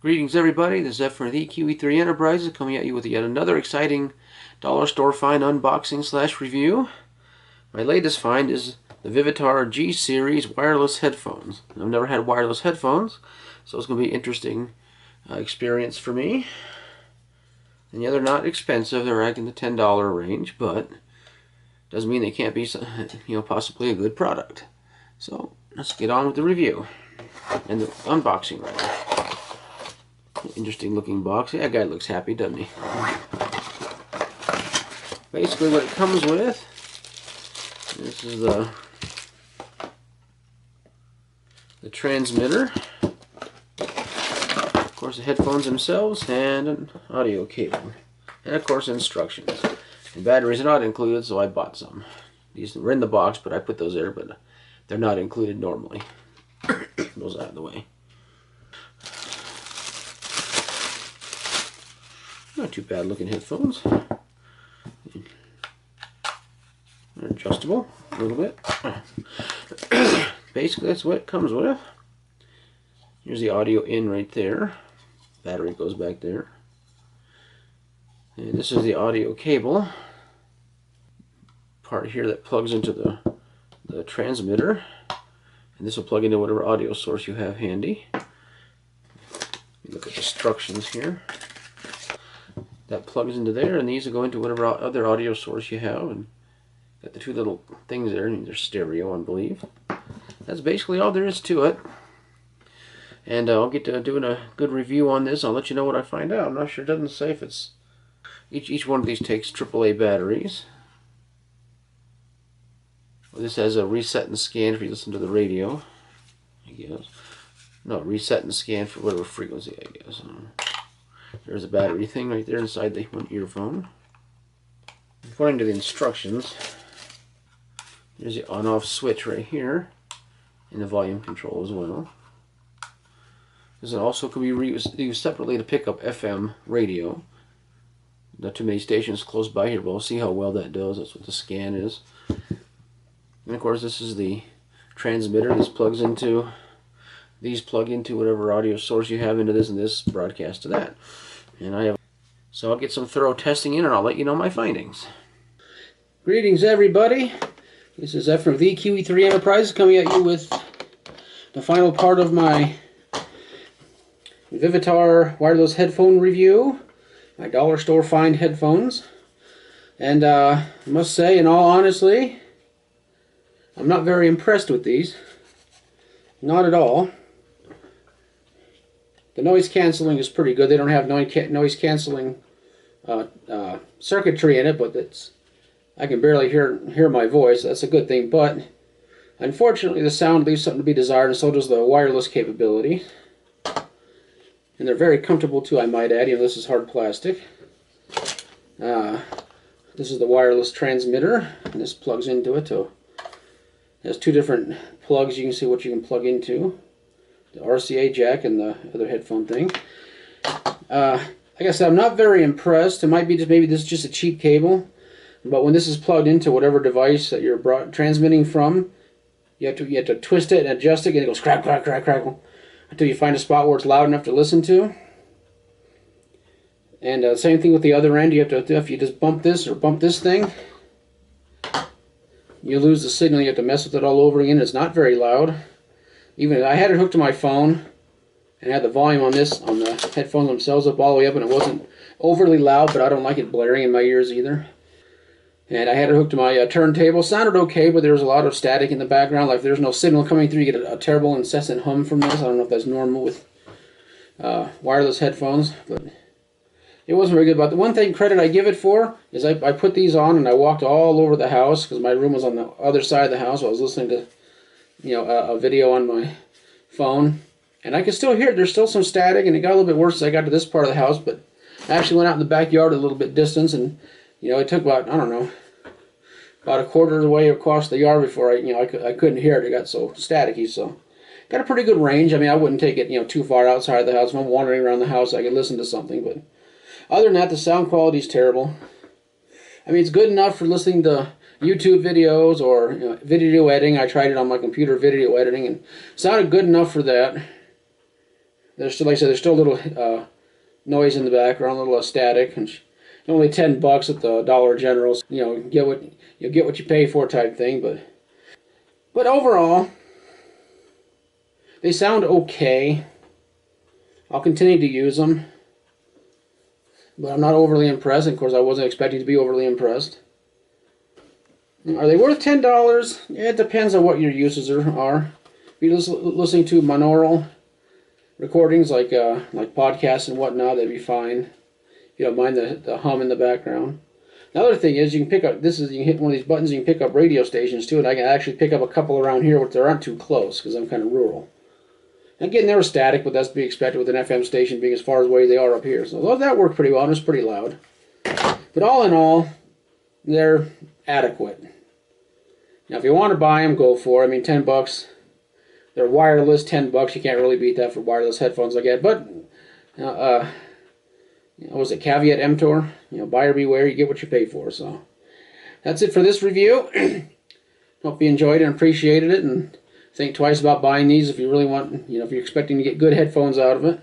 Greetings everybody, this is F from the QE3 Enterprises coming at you with yet another exciting dollar store find unboxing / review. My latest find is the Vivitar G series wireless headphones. I've never had wireless headphones, so it's going to be an interesting experience for me. And yeah, they're not expensive, they're right in the $10 range, but doesn't mean they can't be, possibly a good product. So let's get on with the review and the unboxing rather. Interesting looking box. Yeah, that guy looks happy, doesn't he? Basically what it comes with, this is the transmitter, of course the headphones themselves, and an audio cable, and of course instructions. And batteries are not included, so I bought some. These were in the box, but I put those there, but they're not included normally. Those out of the way. Not too bad looking headphones. They're adjustable a little bit. Basically that's what it comes with. Here's the audio in right there. Battery goes back there. And this is the audio cable. Part here that plugs into the transmitter. And this will plug into whatever audio source you have handy. Look at the instructions here. That plugs into there, and these will go into whatever other audio source you have. And got the two little things there, and they're stereo, I believe. That's basically all there is to it. And I'll get to doing a good review on this. I'll let you know what I find out. I'm not sure. It doesn't say if it's each one of these takes AAA batteries. Well, this has a reset and scan if you listen to the radio, I guess. No, reset and scan for whatever frequency, I guess. There's a battery thing right there inside the one earphone. According to the instructions, there's the on-off switch right here, and the volume control as well. This also can be used separately to pick up FM radio. Not too many stations close by here, but we'll see how well that does. That's what the scan is. And of course, this is the transmitter. This plugs into. These plug into whatever audio source you have into this, and this broadcasts to that. And so I'll get some thorough testing in, and I'll let you know my findings. Greetings, everybody. This is F from the QE3 Enterprises coming at you with the final part of my Vivitar wireless headphone review, my dollar store find headphones. And I must say, in all honesty, I'm not very impressed with these. Not at all. The noise canceling is pretty good. They don't have noise canceling circuitry in it, but I can barely hear my voice. That's a good thing. But unfortunately, the sound leaves something to be desired, and so does the wireless capability. And they're very comfortable too, I might add. This is hard plastic. This is the wireless transmitter, and this plugs into it. It has two different plugs. You can see what you can plug into. The RCA jack and the other headphone thing. Like I said, I'm not very impressed. It might be maybe this is just a cheap cable, but when this is plugged into whatever device that you're transmitting from, you have to twist it and adjust it, and it goes crack, crack, crack, crackle until you find a spot where it's loud enough to listen to. And same thing with the other end. You have to, if you just bump this or bump this thing, you lose the signal. You have to mess with it all over again. It's not very loud. Even I had it hooked to my phone and had the volume on the headphones themselves up all the way up, and it wasn't overly loud, but I don't like it blaring in my ears either. And I had it hooked to my turntable. Sounded okay, but there was a lot of static in the background. Like if there's no signal coming through, you get a terrible incessant hum from this. I don't know if that's normal with wireless headphones, but it wasn't very good. But the one thing credit I give it for is I put these on and I walked all over the house because my room was on the other side of the house. So I was listening to a video on my phone, and I could still hear it. There's still some static, and it got a little bit worse as I got to this part of the house, but I actually went out in the backyard a little bit distance, and it took about, I don't know, about a quarter of the way across the yard before I couldn't hear it. It got so staticky, so got a pretty good range. I mean, I wouldn't take it too far outside of the house. If I'm wandering around the house, I could listen to something, but other than that, the sound quality is terrible. I mean, it's good enough for listening to YouTube videos or video editing. I tried it on my computer, video editing, and it sounded good enough for that. There's still, like I said, there's still a little noise in the background, a little static, and only $10 at the Dollar General. You know, get what you pay for type thing. But overall, they sound okay. I'll continue to use them, but I'm not overly impressed. Of course, I wasn't expecting to be overly impressed. Are they worth $10? Yeah, it depends on what your uses are. If you're listening to binaural recordings like podcasts and whatnot, they'd be fine. If you don't mind the hum in the background. The other thing is you can pick up, you can hit one of these buttons, you can pick up radio stations too, and I can actually pick up a couple around here, but they aren't too close because I'm kind of rural. Again, they were static, but that's to be expected with an FM station being as far away they are up here. So that worked pretty well, and it's pretty loud. But all in all, they're adequate. Now, if you want to buy them, go for it. I mean, $10. They're wireless, $10. You can't really beat that for wireless headphones like that. But, was it caveat emptor? Buyer beware. You get what you pay for. So, that's it for this review. Hope you enjoyed it and appreciated it, and think twice about buying these if you really want, if you're expecting to get good headphones out of it.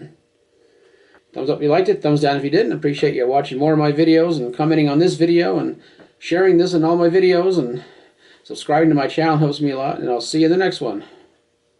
Thumbs up if you liked it, thumbs down if you didn't. Appreciate you watching more of my videos and commenting on this video and sharing this and all my videos, and subscribing to my channel helps me a lot, and I'll see you in the next one.